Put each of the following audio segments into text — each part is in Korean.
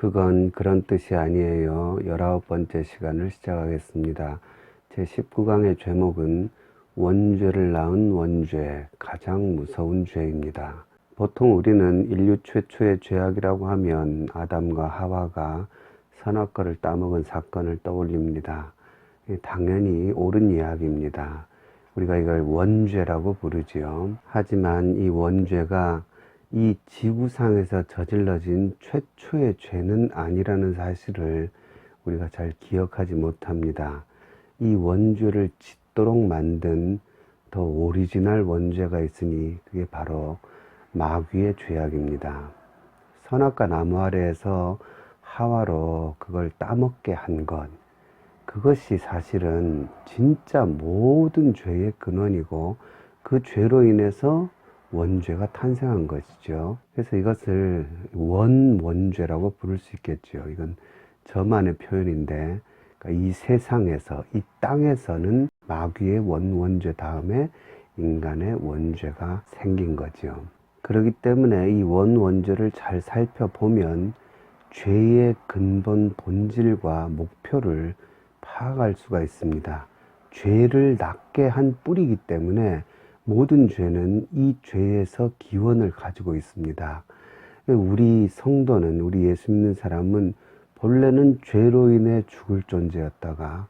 그건 그런 뜻이 아니에요. 19번째 시간을 시작하겠습니다. 제19강의 제목은 원죄를 낳은 원죄, 가장 무서운 죄입니다. 보통 우리는 인류 최초의 죄악이라고 하면 아담과 하와가 선악과를 따먹은 사건을 떠올립니다. 당연히 옳은 이야기입니다. 우리가 이걸 원죄라고 부르지요. 하지만 이 원죄가 이 지구상에서 저질러진 최초의 죄는 아니라는 사실을 우리가 잘 기억하지 못합니다. 이 원죄를 짓도록 만든 더 오리지널 원죄가 있으니 그게 바로 마귀의 죄악입니다. 선악과 나무 아래에서 하와로 그걸 따먹게 한 것, 그것이 사실은 진짜 모든 죄의 근원이고 그 죄로 인해서 원죄가 탄생한 것이죠. 그래서 이것을 원죄라고 부를 수 있겠죠. 이건 저만의 표현인데, 그러니까 이 세상에서, 이 땅에서는 마귀의 원죄 다음에 인간의 원죄가 생긴 거죠. 그렇기 때문에 이 원죄를 잘 살펴보면 죄의 근본 본질과 목표를 파악할 수가 있습니다. 죄를 낳게 한 뿌리이기 때문에 모든 죄는 이 죄에서 기원을 가지고 있습니다. 우리 성도는, 우리 예수 믿는 사람은 본래는 죄로 인해 죽을 존재였다가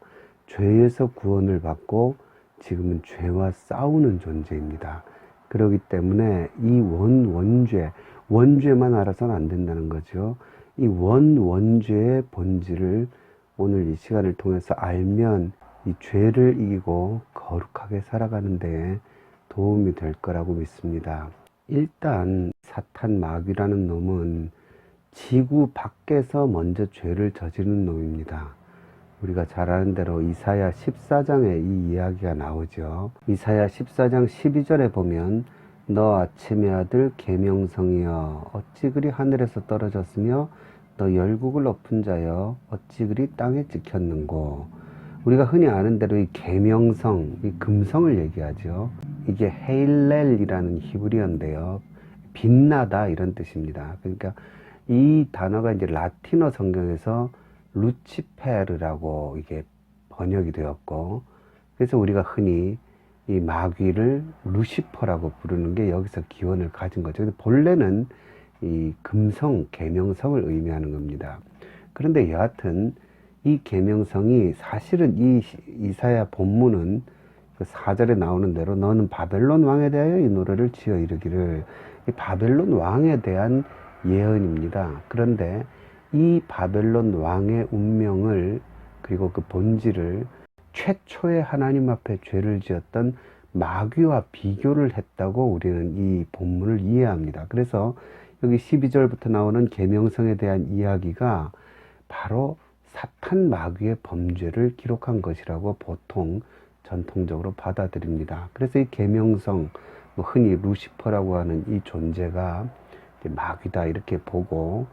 죄에서 구원을 받고 지금은 죄와 싸우는 존재입니다. 그렇기 때문에 이 원죄만 알아서는 안 된다는 거죠. 이 원죄의 본질을 오늘 이 시간을 통해서 알면 이 죄를 이기고 거룩하게 살아가는 데에 도움이 될 거라고 믿습니다. 일단 사탄 마귀라는 놈은 지구 밖에서 먼저 죄를 저지른 놈입니다. 우리가 잘 아는 대로 이사야 14장에 이 이야기가 나오죠. 이사야 14장 12절에 보면 너 아침의 아들 계명성이여 어찌 그리 하늘에서 떨어졌으며 너 열국을 엎은 자여 어찌 그리 땅에 찍혔는고. 우리가 흔히 아는 대로 이 계명성, 이 금성을 얘기하죠. 이게 헤일렐이라는 히브리어인데요. 빛나다 이런 뜻입니다. 그러니까 이 단어가 이제 라틴어 성경에서 루치페르라고 이게 번역이 되었고, 그래서 우리가 흔히 이 마귀를 루시퍼라고 부르는 게 여기서 기원을 가진 거죠. 본래는 이 금성, 계명성을 의미하는 겁니다. 그런데 여하튼 이 계명성이 사실은 이 이사야 본문은 4절에 나오는 대로 너는 바벨론 왕에 대하여 이 노래를 지어 이르기를, 이 바벨론 왕에 대한 예언입니다. 그런데 이 바벨론 왕의 운명을, 그리고 그 본질을 최초의 하나님 앞에 죄를 지었던 마귀와 비교를 했다고 우리는 이 본문을 이해합니다. 그래서 여기 12절부터 나오는 계명성에 대한 이야기가 바로 사탄 마귀의 범죄를 기록한 것이라고 보통 전통적으로 받아들입니다. 그래서 이 계명성, 흔히 루시퍼라고 하는 이 존재가 마귀다 이렇게 보고,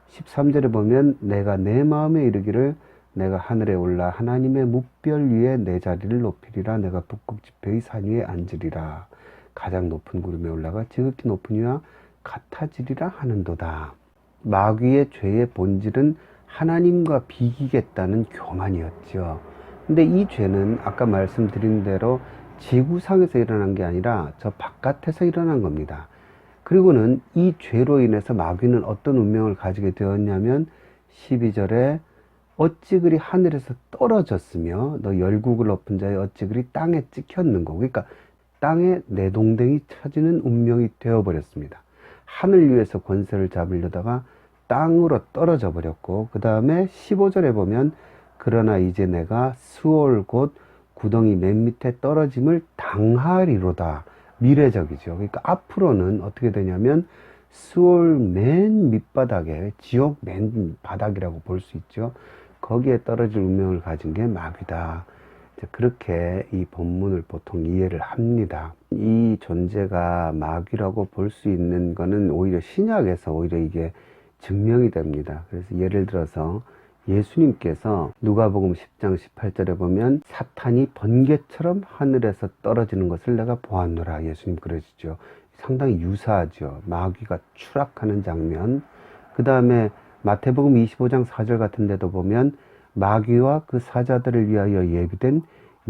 13절에 보면 내가 내 마음에 이르기를 내가 하늘에 올라 하나님의 뭇별 위에 내 자리를 높이리라. 내가 북극 지폐의 산 위에 앉으리라. 가장 높은 구름에 올라가 지극히 높은 이와 같아지리라 하는도다. 마귀의 죄의 본질은 하나님과 비기겠다는 교만이었죠. 근데 이 죄는 아까 말씀드린 대로 지구상에서 일어난 게 아니라 저 바깥에서 일어난 겁니다. 그리고는 이 죄로 인해서 마귀는 어떤 운명을 가지게 되었냐면 12절에 어찌 그리 하늘에서 떨어졌으며 너 열국을 엎은 자여 어찌 그리 땅에 찍혔는고. 그러니까 땅에 내동댕이 쳐지는 운명이 되어버렸습니다. 하늘 위에서 권세를 잡으려다가 땅으로 떨어져 버렸고, 그 다음에 15절에 보면 그러나 이제 내가 수올 곧 구덩이 맨 밑에 떨어짐을 당하리로다. 미래적이죠. 그러니까 앞으로는 어떻게 되냐면 수올 맨 밑바닥에, 지옥 맨 바닥이라고 볼 수 있죠. 거기에 떨어질 운명을 가진 게 마귀다. 그렇게 이 본문을 보통 이해를 합니다. 이 존재가 마귀라고 볼 수 있는 거는 오히려 신약에서 오히려 이게 증명이 됩니다. 그래서 예를 들어서 예수님께서 누가복음 10장 18절에 보면 사탄이 번개처럼 하늘에서 떨어지는 것을 내가 보았노라. 예수님 그러시죠. 상당히 유사하죠. 마귀가 추락하는 장면. 그 다음에 마태복음 25장 4절 같은 데도 보면 마귀와 그 사자들을 위하여 예비된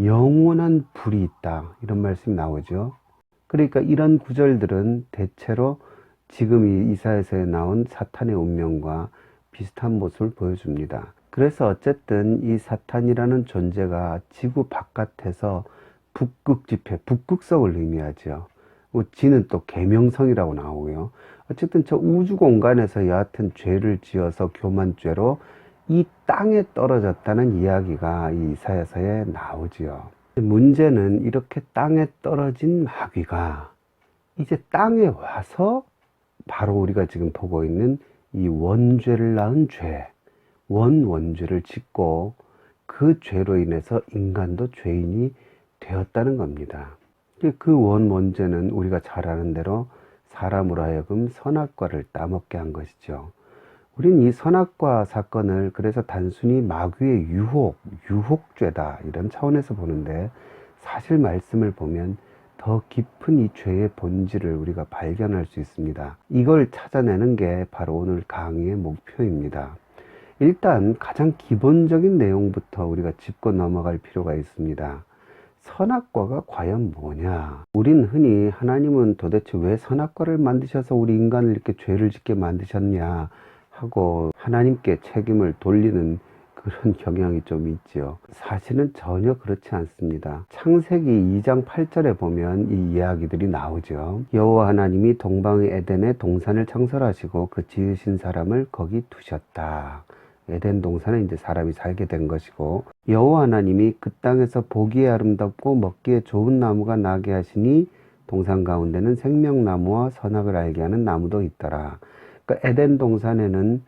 영원한 불이 있다, 이런 말씀이 나오죠. 그러니까 이런 구절들은 대체로 지금 이 이사야서에 나온 사탄의 운명과 비슷한 모습을 보여줍니다. 그래서 어쨌든 이 사탄이라는 존재가 지구 바깥에서 북극 지폐, 북극성을 의미하죠. 지는 또 계명성이라고 나오고요. 어쨌든 저 우주 공간에서 여하튼 죄를 지어서 교만죄로 이 땅에 떨어졌다는 이야기가 이 이사야서에 나오지요. 문제는 이렇게 땅에 떨어진 마귀가 이제 땅에 와서 바로 우리가 지금 보고 있는 이 원죄를 낳은 죄, 원죄를 짓고 그 죄로 인해서 인간도 죄인이 되었다는 겁니다. 그 원죄는 우리가 잘 아는 대로 사람으로 하여금 선악과를 따먹게 한 것이죠. 우린 이 선악과 사건을 그래서 단순히 마귀의 유혹죄다 이런 차원에서 보는데, 사실 말씀을 보면 더 깊은 이 죄의 본질을 우리가 발견할 수 있습니다. 이걸 찾아내는 게 바로 오늘 강의의 목표입니다. 일단 가장 기본적인 내용부터 우리가 짚고 넘어갈 필요가 있습니다. 선악과가 과연 뭐냐? 우린 흔히 하나님은 도대체 왜 선악과를 만드셔서 우리 인간을 이렇게 죄를 짓게 만드셨냐 하고 하나님께 책임을 돌리는 그런 경향이 좀 있죠. 사실은 전혀 그렇지 않습니다. 창세기 2장 8절에 보면 이 이야기들이 나오죠. 여호와 하나님이 동방의 에덴에 동산을 창설하시고 그 지으신 사람을 거기 두셨다. 에덴 동산에 이제 사람이 살게 된 것이고, 여호와 하나님이 그 땅에서 보기에 아름답고 먹기에 좋은 나무가 나게 하시니 동산 가운데는 생명나무와 선악을 알게 하는 나무도 있더라. 그러니까 에덴 동산에는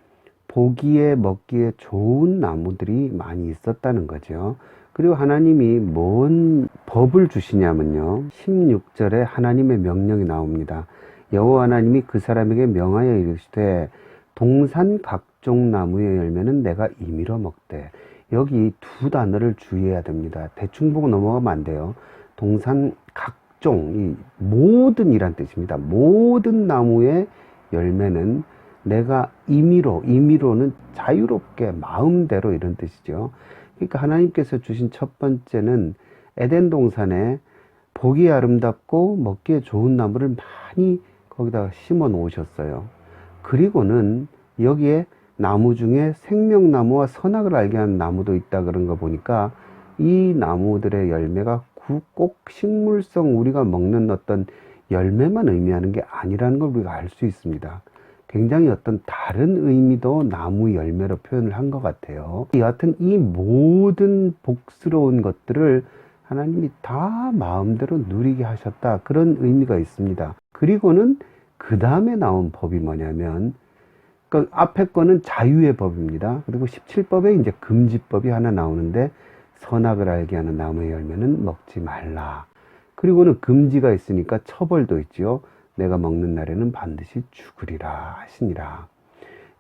보기에 먹기에 좋은 나무들이 많이 있었다는 거죠. 그리고 하나님이 뭔 법을 주시냐면요, 16절에 하나님의 명령이 나옵니다. 여호와 하나님이 그 사람에게 명하여 이르시되 동산 각종 나무의 열매는 내가 임의로 먹되. 여기 두 단어를 주의해야 됩니다. 대충 보고 넘어가면 안 돼요. 동산 각종, 이 모든이란 뜻입니다. 모든 나무의 열매는 내가 임의로는 자유롭게 마음대로 이런 뜻이죠. 그러니까 하나님께서 주신 첫 번째는 에덴 동산에 보기에 아름답고 먹기에 좋은 나무를 많이 거기다가 심어 놓으셨어요. 그리고는 여기에 나무 중에 생명나무와 선악을 알게 하는 나무도 있다 그런 거 보니까 이 나무들의 열매가 꼭 식물성 우리가 먹는 어떤 열매만 의미하는 게 아니라는 걸 우리가 알 수 있습니다. 굉장히 어떤 다른 의미도 나무 열매로 표현을 한 것 같아요. 여하튼 이 모든 복스러운 것들을 하나님이 다 마음대로 누리게 하셨다, 그런 의미가 있습니다. 그리고는 그 다음에 나온 법이 뭐냐면, 그 앞에 거는 자유의 법입니다. 그리고 17법에 이제 금지법이 하나 나오는데, 선악을 알게 하는 나무의 열매는 먹지 말라. 그리고는 금지가 있으니까 처벌도 있죠. 내가 먹는 날에는 반드시 죽으리라 하시니라.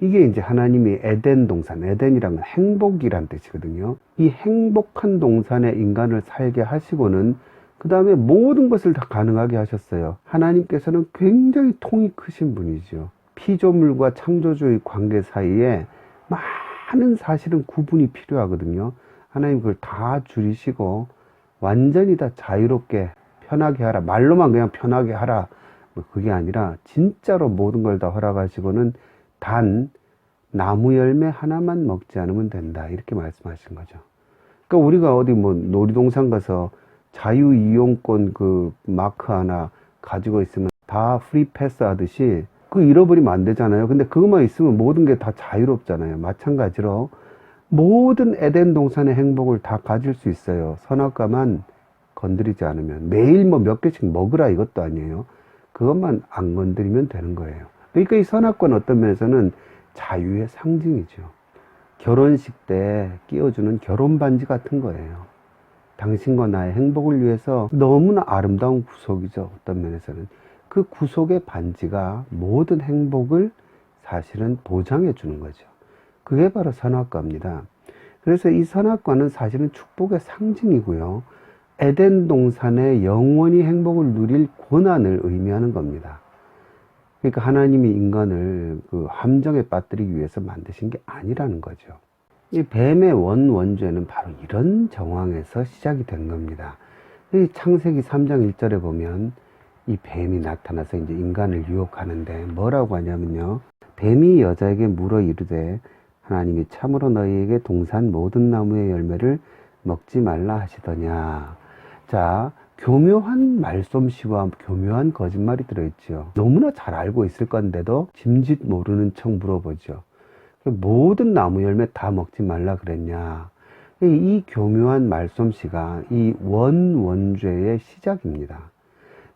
이게 이제 하나님이 에덴 동산, 에덴이란 건 행복이란 뜻이거든요. 이 행복한 동산에 인간을 살게 하시고는 그 다음에 모든 것을 다 가능하게 하셨어요. 하나님께서는 굉장히 통이 크신 분이죠. 피조물과 창조주의 관계 사이에 많은 사실은 구분이 필요하거든요. 하나님 그걸 다 줄이시고 완전히 다 자유롭게 편하게 하라, 말로만 그냥 편하게 하라, 그게 아니라 진짜로 모든 걸 다 허락하시고는 단 나무 열매 하나만 먹지 않으면 된다, 이렇게 말씀하신 거죠. 그러니까 우리가 어디 뭐 놀이동산 가서 자유 이용권 그 마크 하나 가지고 있으면 다 프리 패스 하듯이 그거 잃어버리면 안 되잖아요. 근데 그것만 있으면 모든 게 다 자유롭잖아요. 마찬가지로 모든 에덴 동산의 행복을 다 가질 수 있어요. 선악과만 건드리지 않으면. 매일 뭐 몇 개씩 먹으라 이것도 아니에요. 그것만 안 건드리면 되는 거예요. 그러니까 이 선악과는 어떤 면에서는 자유의 상징이죠. 결혼식 때 끼워주는 결혼 반지 같은 거예요. 당신과 나의 행복을 위해서 너무나 아름다운 구속이죠. 어떤 면에서는 그 구속의 반지가 모든 행복을 사실은 보장해 주는 거죠. 그게 바로 선악과입니다. 그래서 이 선악과는 사실은 축복의 상징이고요, 에덴 동산의 영원히 행복을 누릴 권한을 의미하는 겁니다. 그러니까 하나님이 인간을 그 함정에 빠뜨리기 위해서 만드신 게 아니라는 거죠. 이 뱀의 원죄는 바로 이런 정황에서 시작이 된 겁니다. 이 창세기 3장 1절에 보면 이 뱀이 나타나서 이제 인간을 유혹하는데 뭐라고 하냐면요. 뱀이 여자에게 물어 이르되 하나님이 참으로 너희에게 동산 모든 나무의 열매를 먹지 말라 하시더냐. 자, 교묘한 말솜씨와 교묘한 거짓말이 들어있죠. 너무나 잘 알고 있을 건데도 짐짓 모르는 척 물어보죠. 모든 나무 열매 다 먹지 말라 그랬냐. 이 교묘한 말솜씨가 이 원죄의 시작입니다.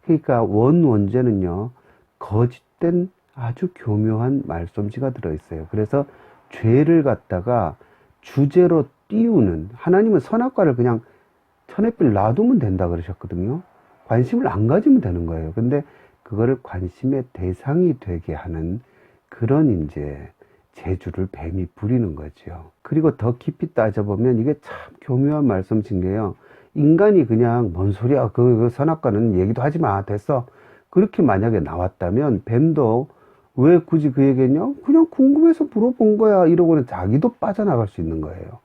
그러니까 원죄는요, 거짓된 아주 교묘한 말솜씨가 들어있어요. 그래서 죄를 갖다가 주제로 띄우는, 하나님은 선악과를 그냥 천혜빛 놔두면 된다 그러셨거든요. 관심을 안 가지면 되는 거예요. 근데 그거를 관심의 대상이 되게 하는 그런 이제 재주를 뱀이 부리는 거죠. 그리고 더 깊이 따져보면 이게 참 교묘한 말씀인 게요. 인간이 그냥 뭔 소리야, 그 선악과는 얘기도 하지 마, 됐어. 그렇게 만약에 나왔다면 뱀도 왜 굳이 그 얘기했냐? 그냥 궁금해서 물어본 거야. 이러고는 자기도 빠져나갈 수 있는 거예요.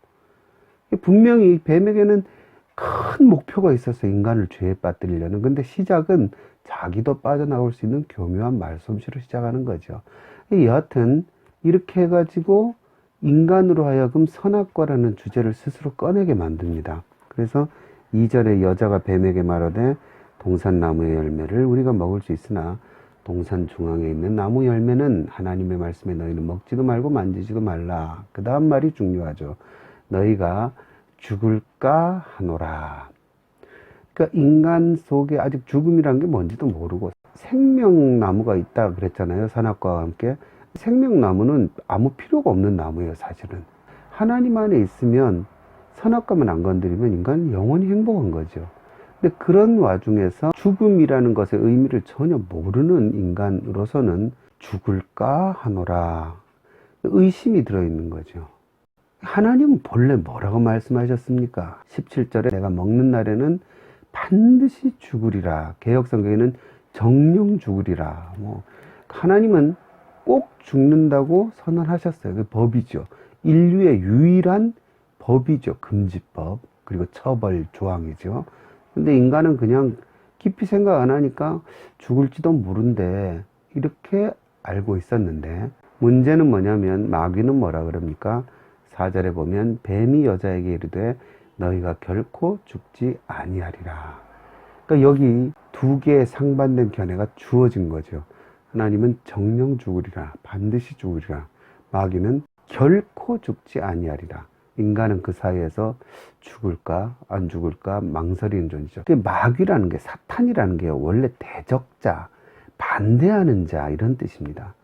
분명히 뱀에게는 큰 목표가 있었어요. 인간을 죄에 빠뜨리려는. 근데 시작은 자기도 빠져나올 수 있는 교묘한 말솜씨로 시작하는 거죠. 여하튼 이렇게 해가지고 인간으로 하여금 선악과라는 주제를 스스로 꺼내게 만듭니다. 그래서 2절에 여자가 뱀에게 말하되 동산나무의 열매를 우리가 먹을 수 있으나 동산 중앙에 있는 나무 열매는 하나님의 말씀에 너희는 먹지도 말고 만지지도 말라. 그 다음 말이 중요하죠. 너희가 죽을까 하노라. 그러니까 인간 속에 아직 죽음이란 게 뭔지도 모르고 생명나무가 있다 그랬잖아요. 선악과와 함께. 생명나무는 아무 필요가 없는 나무예요. 사실은 하나님 안에 있으면 선악과만 안 건드리면 인간은 영원히 행복한 거죠. 근데 그런 와중에서 죽음이라는 것의 의미를 전혀 모르는 인간으로서는 죽을까 하노라. 의심이 들어있는 거죠. 하나님은 본래 뭐라고 말씀하셨습니까? 17절에 내가 먹는 날에는 반드시 죽으리라. 개역성경에는 정령 죽으리라. 하나님은 꼭 죽는다고 선언하셨어요. 그 법이죠. 인류의 유일한 법이죠. 금지법. 그리고 처벌 조항이죠. 근데 인간은 그냥 깊이 생각 안 하니까 죽을지도 모른대. 이렇게 알고 있었는데 문제는 뭐냐면 마귀는 뭐라 그럽니까? 4절에 보면 뱀이 여자에게 이르되 너희가 결코 죽지 아니하리라. 그러니까 여기 두 개의 상반된 견해가 주어진 거죠. 하나님은 정령 죽으리라. 반드시 죽으리라. 마귀는 결코 죽지 아니하리라. 인간은 그 사이에서 죽을까 안 죽을까 망설이는 존재죠. 마귀라는 게 사탄이라는 게 원래 대적자, 반대하는 자 이런 뜻입니다.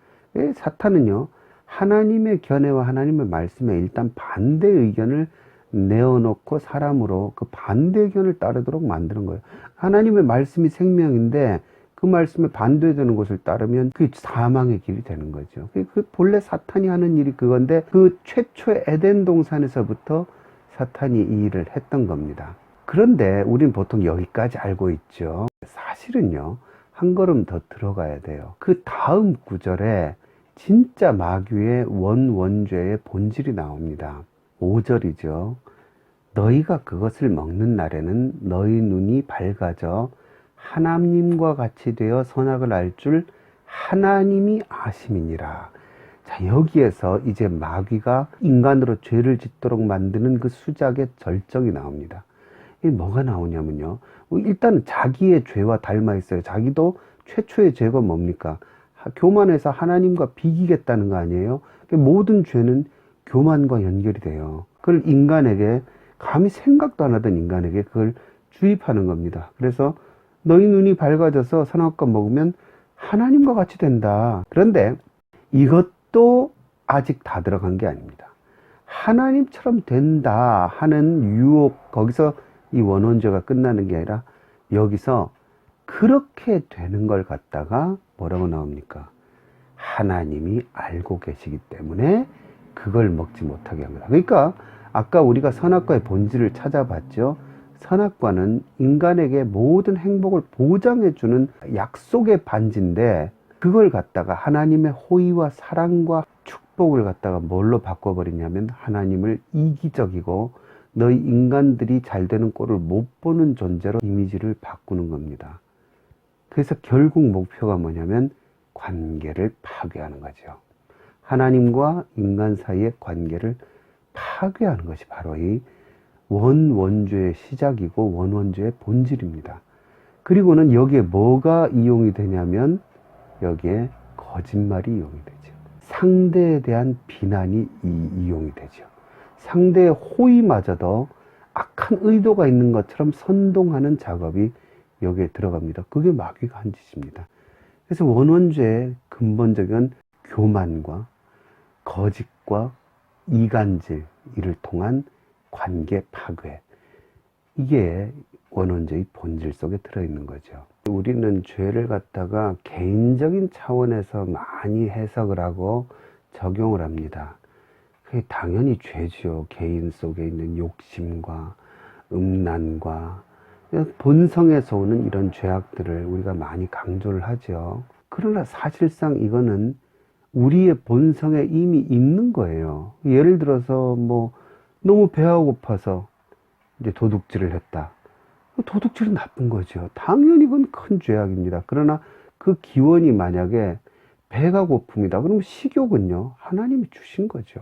사탄은요. 하나님의 견해와 하나님의 말씀에 일단 반대 의견을 내어놓고 사람으로 그 반대 의견을 따르도록 만드는 거예요. 하나님의 말씀이 생명인데 그 말씀에 반대되는 것을 따르면 그게 사망의 길이 되는 거죠. 그 본래 사탄이 하는 일이 그건데 그 최초의 에덴 동산에서부터 사탄이 이 일을 했던 겁니다. 그런데 우린 보통 여기까지 알고 있죠. 사실은요. 한 걸음 더 들어가야 돼요. 그 다음 구절에 진짜 마귀의 원죄의 본질이 나옵니다. 5절이죠. 너희가 그것을 먹는 날에는 너희 눈이 밝아져 하나님과 같이 되어 선악을 알 줄 하나님이 아심이니라. 자, 여기에서 이제 마귀가 인간으로 죄를 짓도록 만드는 그 수작의 절정이 나옵니다. 이게 뭐가 나오냐면요. 일단 자기의 죄와 닮아 있어요. 자기도 최초의 죄가 뭡니까? 교만해서 하나님과 비기겠다는 거 아니에요? 모든 죄는 교만과 연결이 돼요. 그걸 인간에게, 감히 생각도 안 하던 인간에게 그걸 주입하는 겁니다. 그래서 너희 눈이 밝아져서 선악과 먹으면 하나님과 같이 된다. 그런데 이것도 아직 다 들어간 게 아닙니다. 하나님처럼 된다 하는 유혹, 거기서 이 원원죄가 끝나는 게 아니라 여기서 그렇게 되는 걸 갖다가 뭐라고 나옵니까? 하나님이 알고 계시기 때문에 그걸 먹지 못하게 합니다. 그러니까 아까 우리가 선악과의 본질을 찾아봤죠. 선악과는 인간에게 모든 행복을 보장해주는 약속의 반지인데 그걸 갖다가 하나님의 호의와 사랑과 축복을 갖다가 뭘로 바꿔버리냐면 하나님을 이기적이고 너희 인간들이 잘 되는 꼴을 못 보는 존재로 이미지를 바꾸는 겁니다. 그래서 결국 목표가 뭐냐면 관계를 파괴하는 거죠. 하나님과 인간 사이의 관계를 파괴하는 것이 바로 이 원원죄의 시작이고 원원죄의 본질입니다. 그리고는 여기에 뭐가 이용이 되냐면 여기에 거짓말이 이용이 되죠. 상대에 대한 비난이 이용이 되죠. 상대의 호의마저도 악한 의도가 있는 것처럼 선동하는 작업이 여기에 들어갑니다. 그게 마귀가 한 짓입니다. 그래서 원원죄의 근본적인 교만과 거짓과 이간질, 이를 통한 관계 파괴, 이게 원원죄의 본질 속에 들어있는 거죠. 우리는 죄를 갖다가 개인적인 차원에서 많이 해석을 하고 적용을 합니다. 그게 당연히 죄죠. 개인 속에 있는 욕심과 음란과 본성에서 오는 이런 죄악들을 우리가 많이 강조를 하죠. 그러나 사실상 이거는 우리의 본성에 이미 있는 거예요. 예를 들어서 뭐 너무 배가 고파서 이제 도둑질을 했다. 도둑질은 나쁜 거죠. 당연히 그건 큰 죄악입니다. 그러나 그 기원이 만약에 배가 고픕니다. 그럼 식욕은요, 하나님이 주신 거죠.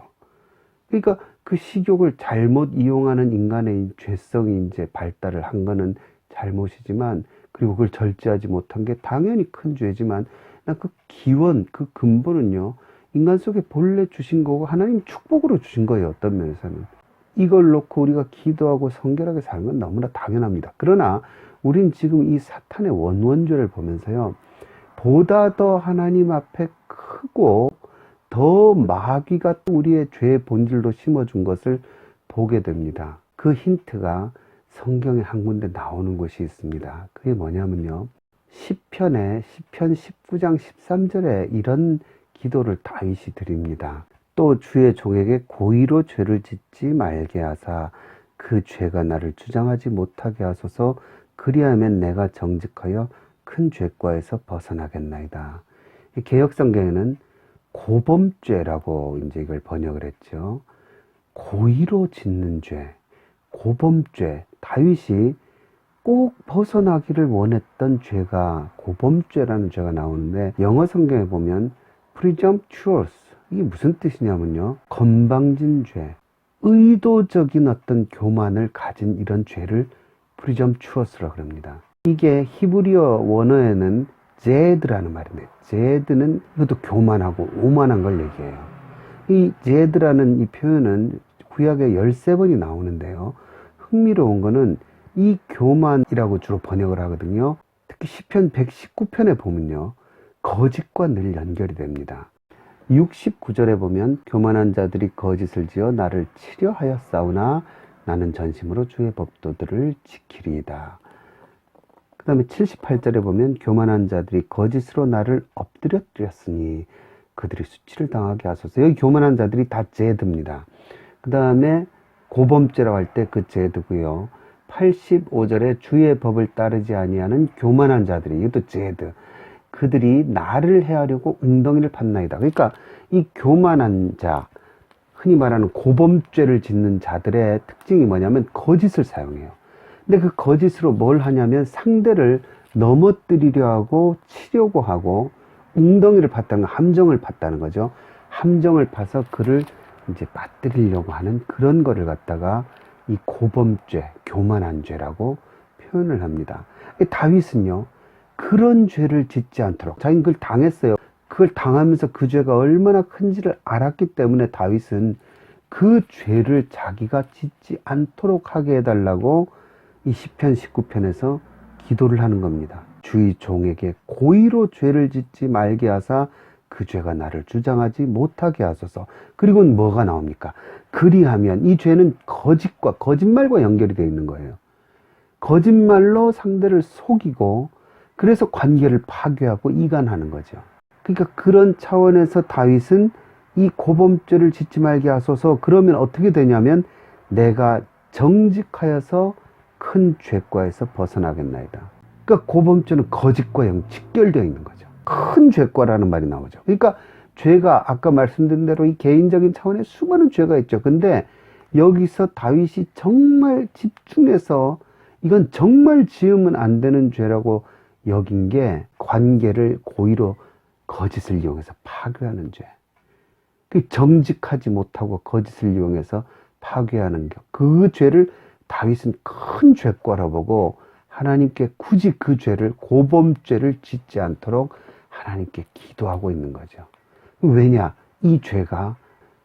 그러니까 그 식욕을 잘못 이용하는 인간의 죄성이 이제 발달을 한 거는 잘못이지만, 그리고 그걸 절제하지 못한 게 당연히 큰 죄지만, 그 기원, 그 근본은요, 인간 속에 본래 주신 거고 하나님 축복으로 주신 거예요. 어떤 면에서는. 이걸 놓고 우리가 기도하고 성결하게 사는 건 너무나 당연합니다. 그러나 우린 지금 이 사탄의 원원죄를 보면서요, 보다 더 하나님 앞에 크고 더 마귀가 우리의 죄의 본질로 심어준 것을 보게 됩니다. 그 힌트가 성경에 한 군데 나오는 곳이 있습니다. 그게 뭐냐면요, 시편 19장 13절에 이런 기도를 다윗이 드립니다. 또 주의 종에게 고의로 죄를 짓지 말게 하사 그 죄가 나를 주장하지 못하게 하소서. 그리하면 내가 정직하여 큰 죄과에서 벗어나겠나이다. 개역성경에는 고범죄라고 이제 이걸 번역을 했죠. 고의로 짓는 죄, 고범죄. 다윗이 꼭 벗어나기를 원했던 죄가 고범죄라는 죄가 나오는데, 영어 성경에 보면 presumptuous, 이게 무슨 뜻이냐면요, 건방진 죄, 의도적인 어떤 교만을 가진 이런 죄를 presumptuous라고 합니다. 이게 히브리어 원어에는 제드라는 말인데, 제드는 이것도 교만하고 오만한 걸 얘기해요. 이 제드라는 이 표현은 구약에 13번이 나오는데요, 흥미로운 거는 이 교만이라고 주로 번역을 하거든요. 특히 시편 119편에 보면요, 거짓과 늘 연결이 됩니다. 69절에 보면 교만한 자들이 거짓을 지어 나를 치려하였사오나 나는 전심으로 주의 법도들을 지키리이다. 그 다음에 78절에 보면 교만한 자들이 거짓으로 나를 엎드려뜨렸으니 그들이 수치를 당하게 하소서. 여기 교만한 자들이 다 제드입니다. 그 다음에 고범죄라고 할 때 그 제드고요. 85절에 주의 법을 따르지 아니하는 교만한 자들이, 이것도 제드. 그들이 나를 해하려고 웅덩이를 팠나이다. 그러니까 이 교만한 자, 흔히 말하는 고범죄를 짓는 자들의 특징이 뭐냐면 거짓을 사용해요. 근데 그 거짓으로 뭘 하냐면 상대를 넘어뜨리려 하고 치려고 하고 웅덩이를 팠다는 거, 함정을 팠다는 거죠. 함정을 파서 그를 이제 빠뜨리려고 하는 그런 거를 갖다가 이 고범죄, 교만한 죄라고 표현을 합니다. 다윗은요, 그런 죄를 짓지 않도록, 자기는 그걸 당했어요. 그걸 당하면서 그 죄가 얼마나 큰지를 알았기 때문에 다윗은 그 죄를 자기가 짓지 않도록 하게 해달라고 이 시편 19편에서 기도를 하는 겁니다. 주의 종에게 고의로 죄를 짓지 말게 하사 그 죄가 나를 주장하지 못하게 하소서. 그리고는 뭐가 나옵니까? 그리하면, 이 죄는 거짓과 거짓말과 연결이 되어 있는 거예요. 거짓말로 상대를 속이고 그래서 관계를 파괴하고 이간하는 거죠. 그러니까 그런 차원에서 다윗은 이 고범죄를 짓지 말게 하소서. 그러면 어떻게 되냐면 내가 정직하여서 큰 죄과에서 벗어나겠나이다. 그러니까 고범죄는 거짓과 직결되어 있는 거죠. 큰 죄과라는 말이 나오죠. 그러니까 죄가 아까 말씀드린 대로 이 개인적인 차원의 수많은 죄가 있죠. 근데 여기서 다윗이 정말 집중해서 이건 정말 지으면 안 되는 죄라고 여긴 게 관계를 고의로 거짓을 이용해서 파괴하는 죄. 그 정직하지 못하고 거짓을 이용해서 파괴하는 것. 그 죄를 다윗은 큰 죄과라 보고 하나님께 굳이 그 죄를 고범죄를 짓지 않도록 하나님께 기도하고 있는 거죠. 왜냐? 이 죄가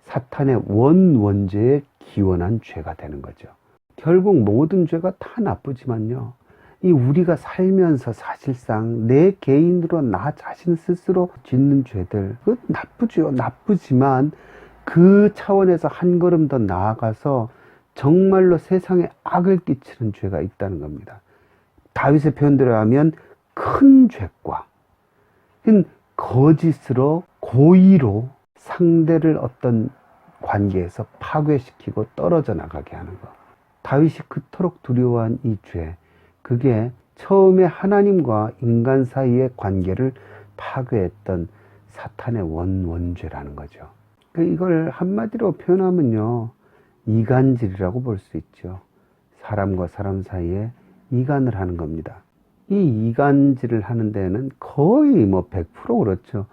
사탄의 원죄에 기원한 죄가 되는 거죠. 결국 모든 죄가 다 나쁘지만요. 이 우리가 살면서 사실상 내 개인으로 나 자신 스스로 짓는 죄들, 그 나쁘죠. 나쁘지만 그 차원에서 한 걸음 더 나아가서 정말로 세상에 악을 끼치는 죄가 있다는 겁니다. 다윗의 표현대로 하면 큰 죄과, 거짓으로 고의로 상대를 어떤 관계에서 파괴시키고 떨어져 나가게 하는 것. 다윗이 그토록 두려워한 이 죄, 그게 처음에 하나님과 인간 사이의 관계를 파괴했던 사탄의 원죄라는 거죠. 이걸 한마디로 표현하면요, 이간질이라고 볼 수 있죠. 사람과 사람 사이에 이간을 하는 겁니다. 이 이간질을 하는 데는 거의 100% 그렇죠.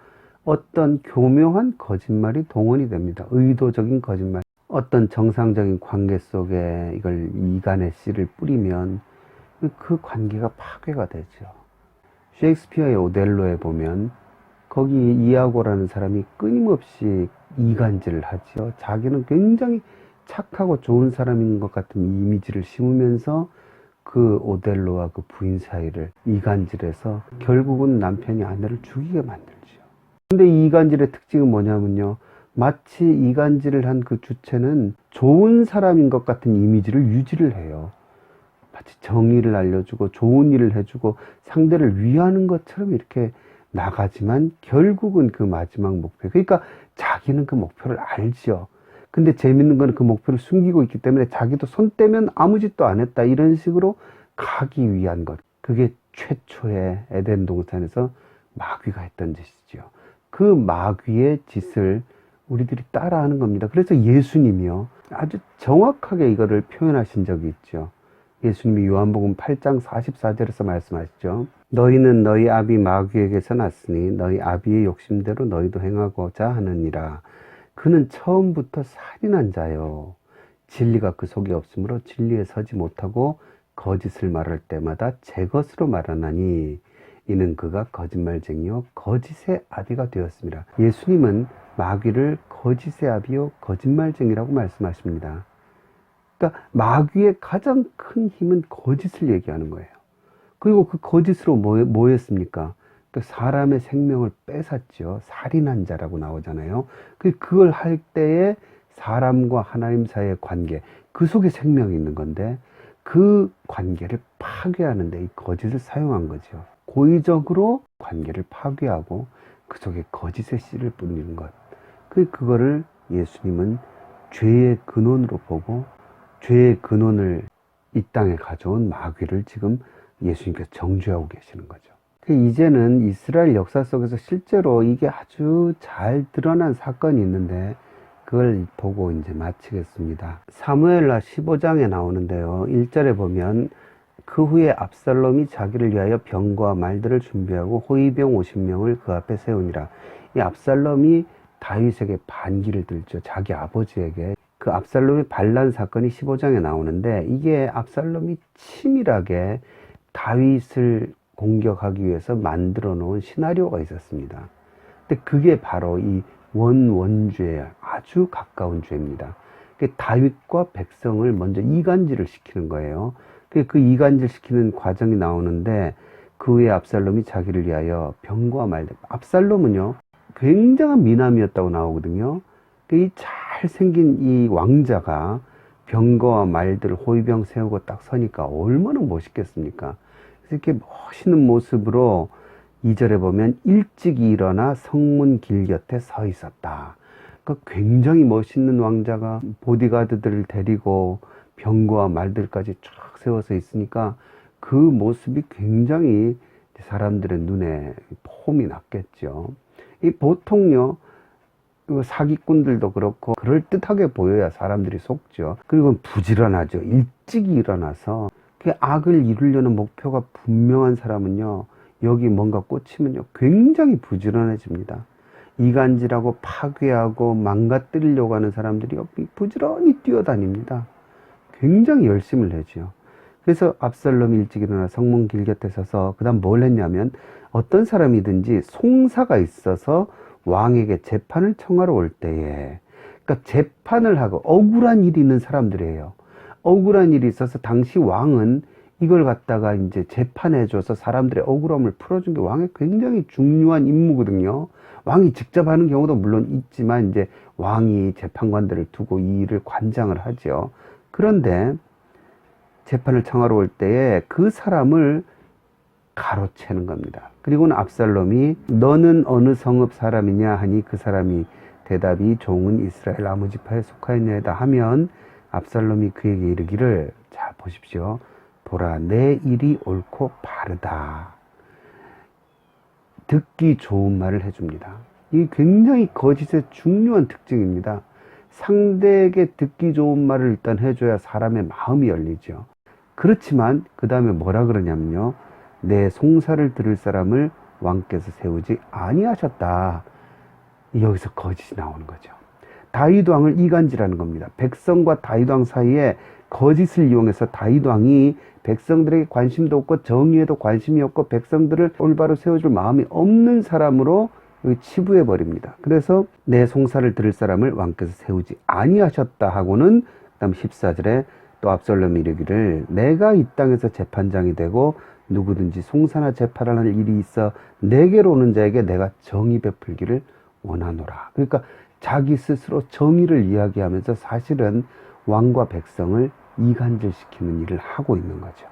어떤 교묘한 거짓말이 동원이 됩니다. 의도적인 거짓말. 어떤 정상적인 관계 속에 이걸 이간의 씨를 뿌리면 그 관계가 파괴가 되죠. 셰익스피어의 오델로에 보면 거기 이아고라는 사람이 끊임없이 이간질을 하죠. 자기는 굉장히 착하고 좋은 사람인 것 같은 이미지를 심으면서 그 오델로와 그 부인 사이를 이간질해서 결국은 남편이 아내를 죽이게 만들죠. 근데 이 이간질의 특징은 뭐냐면요, 마치 이간질을 한 그 주체는 좋은 사람인 것 같은 이미지를 유지를 해요. 마치 정의를 알려주고 좋은 일을 해주고 상대를 위하는 것처럼 이렇게 나가지만 결국은 그 마지막 목표, 그러니까 자기는 그 목표를 알죠. 근데 재밌는 건 그 목표를 숨기고 있기 때문에 자기도 손 떼면 아무 짓도 안 했다, 이런 식으로 가기 위한 것. 그게 최초의 에덴 동산에서 마귀가 했던 짓이죠. 그 마귀의 짓을 우리들이 따라하는 겁니다. 그래서 예수님이요, 아주 정확하게 이거를 표현하신 적이 있죠. 예수님이 요한복음 8장 44절에서 말씀하시죠. 너희는 너희 아비 마귀에게서 났으니 너희 아비의 욕심대로 너희도 행하고자 하느니라. 그는 처음부터 살인한 자요, 진리가 그 속에 없으므로 진리에 서지 못하고 거짓을 말할 때마다 제 것으로 말하나니 이는 그가 거짓말쟁이요 거짓의 아비가 되었습니다. 예수님은 마귀를 거짓의 아비요 거짓말쟁이라고 말씀하십니다. 그러니까 마귀의 가장 큰 힘은 거짓을 얘기하는 거예요. 그리고 그 거짓으로 뭐였습니까? 또 사람의 생명을 뺏었죠. 살인한 자라고 나오잖아요. 그걸 할 때에 사람과 하나님 사이의 관계, 그 속에 생명이 있는 건데 그 관계를 파괴하는데 이 거짓을 사용한 거죠. 고의적으로 관계를 파괴하고 그 속에 거짓의 씨를 뿌리는 것. 그거를 예수님은 죄의 근원으로 보고 죄의 근원을 이 땅에 가져온 마귀를 지금 예수님께서 정죄하고 계시는 거죠. 이제는 이스라엘 역사 속에서 실제로 이게 아주 잘 드러난 사건이 있는데 그걸 보고 이제 마치겠습니다. 사무엘하 15장에 나오는데요. 1절에 보면 그 후에 압살롬이 자기를 위하여 병과 말들을 준비하고 호위병 50명을 그 앞에 세우니라. 이 압살롬이 다윗에게 반기를 들죠. 자기 아버지에게. 그 압살롬의 반란 사건이 15장에 나오는데 이게 압살롬이 치밀하게 다윗을 공격하기 위해서 만들어 놓은 시나리오가 있었습니다. 근데 그게 바로 이 원죄에 아주 가까운 죄입니다. 다윗과 백성을 먼저 이간질을 시키는 거예요. 그 이간질 시키는 과정이 나오는데 그 후에 압살롬이 자기를 위하여 병과 말들. 압살롬은요, 굉장한 미남이었다고 나오거든요. 이 잘생긴 이 왕자가 병거와 말들 호위병 세우고 딱 서니까 얼마나 멋있겠습니까? 이렇게 멋있는 모습으로 2절에 보면 일찍 일어나 성문 길 곁에 서 있었다. 그러니까 굉장히 멋있는 왕자가 보디가드들을 데리고 병거와 말들까지 쫙 세워서 있으니까 그 모습이 굉장히 사람들의 눈에 폼이 났겠죠. 이 보통요, 사기꾼들도 그렇고 그럴듯하게 보여야 사람들이 속죠. 그리고 부지런하죠. 일찍 일어나서 그 악을 이루려는 목표가 분명한 사람은요, 여기 뭔가 꽂히면요 굉장히 부지런해집니다. 이간질하고 파괴하고 망가뜨리려고 하는 사람들이 부지런히 뛰어다닙니다. 굉장히 열심을 내죠. 그래서 압살롬이 일찍 일어나 성문 길 곁에 서서 그 다음 뭘 했냐면, 어떤 사람이든지 송사가 있어서 왕에게 재판을 청하러 올 때에, 그러니까 재판을 하고 억울한 일이 있는 사람들이에요. 억울한 일이 있어서 당시 왕은 이걸 갖다가 이제 재판해줘서 사람들의 억울함을 풀어준 게 왕의 굉장히 중요한 임무거든요. 왕이 직접 하는 경우도 물론 있지만 이제 왕이 재판관들을 두고 이 일을 관장을 하죠. 그런데 재판을 청하러 올 때에 그 사람을 가로채는 겁니다. 그리고는 압살롬이 너는 어느 성읍 사람이냐 하니 그 사람이 대답이 종은 이스라엘 아무 지파에 속하였냐이다 하면, 압살롬이 그에게 이르기를, 자 보십시오. 보라, 내 일이 옳고 바르다. 듣기 좋은 말을 해줍니다. 이게 굉장히 거짓의 중요한 특징입니다. 상대에게 듣기 좋은 말을 일단 해줘야 사람의 마음이 열리죠. 그렇지만 그 다음에 뭐라 그러냐면요, 내 송사를 들을 사람을 왕께서 세우지 아니하셨다. 여기서 거짓이 나오는 거죠. 다윗 왕을 이간질하는 겁니다. 백성과 다윗 왕 사이에 거짓을 이용해서 다윗 왕이 백성들에게 관심도 없고 정의에도 관심이 없고 백성들을 올바로 세워줄 마음이 없는 사람으로 치부해 버립니다. 그래서 내 송사를 들을 사람을 왕께서 세우지 아니하셨다 하고는 그다음 14절에 또 압살롬이 이르기를, 내가 이 땅에서 재판장이 되고 누구든지 송사나 재판을 할 일이 있어 내게로 오는 자에게 내가 정의 베풀기를 원하노라. 그러니까 자기 스스로 정의를 이야기하면서 사실은 왕과 백성을 이간질시키는 일을 하고 있는 거죠.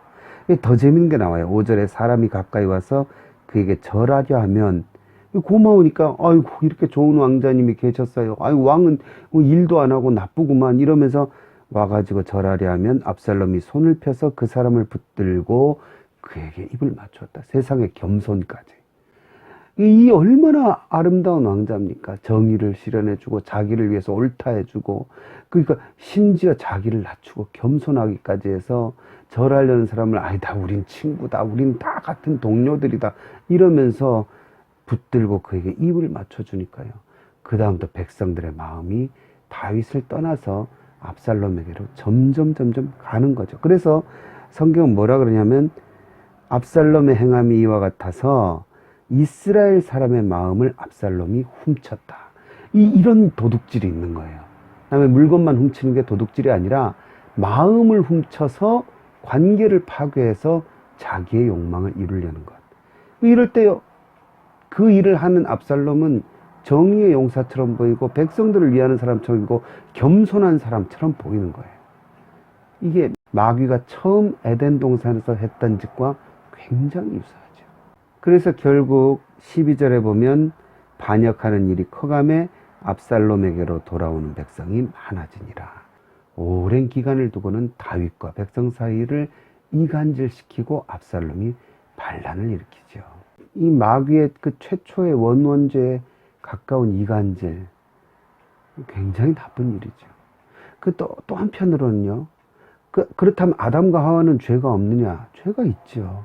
더 재밌는 게 나와요. 5절에 사람이 가까이 와서 그에게 절하려 하면, 고마우니까 아이고 이렇게 좋은 왕자님이 계셨어요. 아이고 왕은 일도 안 하고 나쁘구만 이러면서 와가지고 절하려 하면 압살롬이 손을 펴서 그 사람을 붙들고 그에게 입을 맞췄다. 세상의 겸손까지. 이 얼마나 아름다운 왕자입니까? 정의를 실현해주고 자기를 위해서 옳다 해주고, 그러니까 심지어 자기를 낮추고 겸손하기까지 해서 절하려는 사람을 아니다, 우린 친구다, 우린 다 같은 동료들이다 이러면서 붙들고 그에게 입을 맞춰주니까요. 그 다음부터 백성들의 마음이 다윗을 떠나서 압살롬에게로 점점 가는 거죠. 그래서 성경은 뭐라 그러냐면, 압살롬의 행함이 이와 같아서 이스라엘 사람의 마음을 압살롬이 훔쳤다. 이런 도둑질이 있는 거예요. 그다음에 물건만 훔치는 게 도둑질이 아니라 마음을 훔쳐서 관계를 파괴해서 자기의 욕망을 이루려는 것. 이럴 때 그 일을 하는 압살롬은 정의의 용사처럼 보이고 백성들을 위하는 사람처럼 보이고 겸손한 사람처럼 보이는 거예요. 이게 마귀가 처음 에덴 동산에서 했던 짓과 굉장히 유사하죠. 그래서 결국 12절에 보면 반역하는 일이 커가매 압살롬에게로 돌아오는 백성이 많아지니라. 오랜 기간을 두고는 다윗과 백성 사이를 이간질시키고 압살롬이 반란을 일으키죠. 이 마귀의 그 최초의 원원죄에 가까운 이간질, 굉장히 나쁜 일이죠. 또 한편으로는요, 그렇다면 아담과 하와는 죄가 없느냐? 죄가 있죠.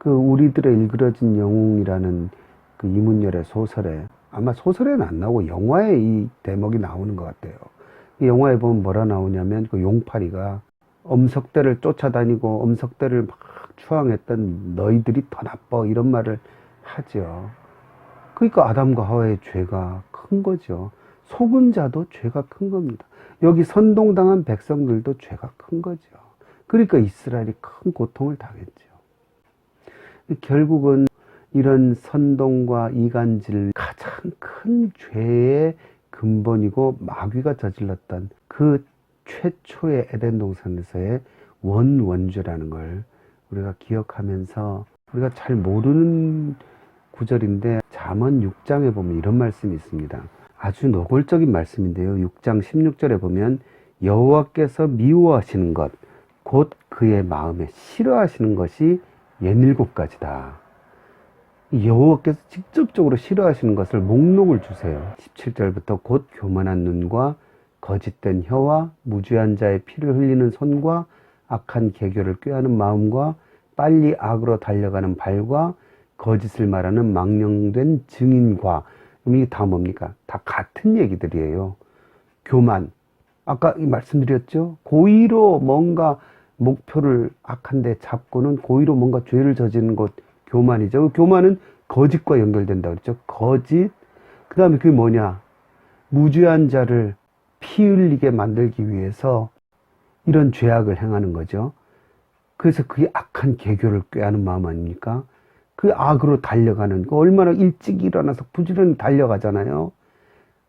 우리들의 일그러진 영웅이라는 그 이문열의 소설에, 아마 소설에는 안 나오고 영화에 이 대목이 나오는 것 같아요. 이 영화에 보면 뭐라 나오냐면, 그 용팔이가 엄석대를 쫓아다니고 엄석대를 막 추앙했던 너희들이 더 나빠 이런 말을 하죠. 그러니까 아담과 하와의 죄가 큰 거죠. 속은 자도 죄가 큰 겁니다. 여기 선동당한 백성들도 죄가 큰 거죠. 그러니까 이스라엘이 큰 고통을 당했죠. 결국은 이런 선동과 이간질, 가장 큰 죄의 근본이고 마귀가 저질렀던 그 최초의 에덴 동산에서의 원죄라는 걸 우리가 기억하면서, 우리가 잘 모르는 구절인데 잠언 6장에 보면 이런 말씀이 있습니다. 아주 노골적인 말씀인데요. 6장 16절에 보면 여호와께서 미워하시는 것, 곧 그의 마음에 싫어하시는 것이 67가지다. 여호와께서 직접적으로 싫어하시는 것을 목록을 주세요. 17절부터 곧 교만한 눈과 거짓된 혀와 무죄한 자의 피를 흘리는 손과 악한 계교를 꾀하는 마음과 빨리 악으로 달려가는 발과 거짓을 말하는 망령된 증인과, 이게 다 뭡니까? 다 같은 얘기들이에요. 교만, 아까 말씀드렸죠? 고의로 뭔가 목표를 악한 데 잡고는 고의로 뭔가 죄를 저지르는 것, 교만이죠. 교만은 거짓과 연결된다고 그랬죠. 거짓, 그 다음에 그게 뭐냐? 무죄한 자를 피 흘리게 만들기 위해서 이런 죄악을 행하는 거죠. 그래서 그게 악한 계교를 꾀하는 마음 아닙니까? 그 악으로 달려가는, 얼마나 일찍 일어나서 부지런히 달려가잖아요.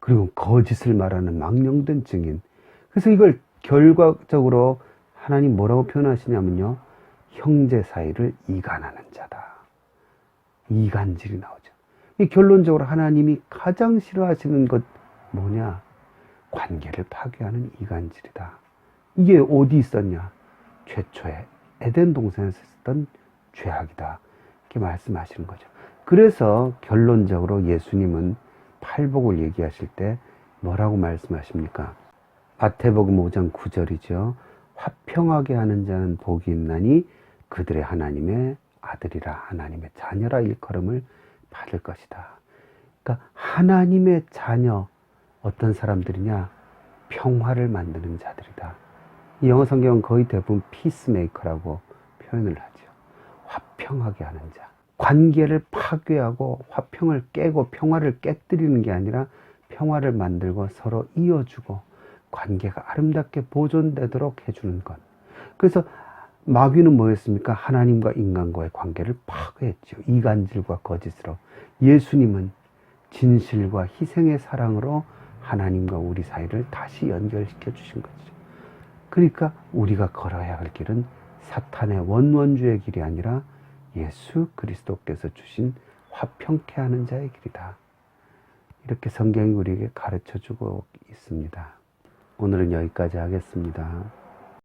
그리고 거짓을 말하는 망령된 증인. 그래서 이걸 결과적으로 하나님 뭐라고 표현하시냐면요. 형제 사이를 이간하는 자다. 이간질이 나오죠. 결론적으로 하나님이 가장 싫어하시는 것 뭐냐? 관계를 파괴하는 이간질이다. 이게 어디 있었냐? 최초에 에덴 동산에서 있었던 죄악이다. 이렇게 말씀하시는 거죠. 그래서 결론적으로 예수님은 팔복을 얘기하실 때 뭐라고 말씀하십니까? 마태복음 5장 9절이죠. 화평하게 하는 자는 복이 있나니 그들의 하나님의 아들이라, 하나님의 자녀라 일컬음을 받을 것이다. 그러니까 하나님의 자녀, 어떤 사람들이냐? 평화를 만드는 자들이다. 이 영어 성경은 거의 대부분 피스메이커라고 표현을 하죠. 화평하게 하는 자. 관계를 파괴하고 화평을 깨고 평화를 깨뜨리는 게 아니라 평화를 만들고 서로 이어주고 관계가 아름답게 보존되도록 해주는 것. 그래서 마귀는 뭐였습니까? 하나님과 인간과의 관계를 파괴했죠. 이간질과 거짓으로. 예수님은 진실과 희생의 사랑으로 하나님과 우리 사이를 다시 연결시켜 주신 거죠. 그러니까 우리가 걸어야 할 길은 사탄의 원원주의 길이 아니라 예수 그리스도께서 주신 화평케 하는 자의 길이다. 이렇게 성경이 우리에게 가르쳐 주고 있습니다. 오늘은 여기까지 하겠습니다.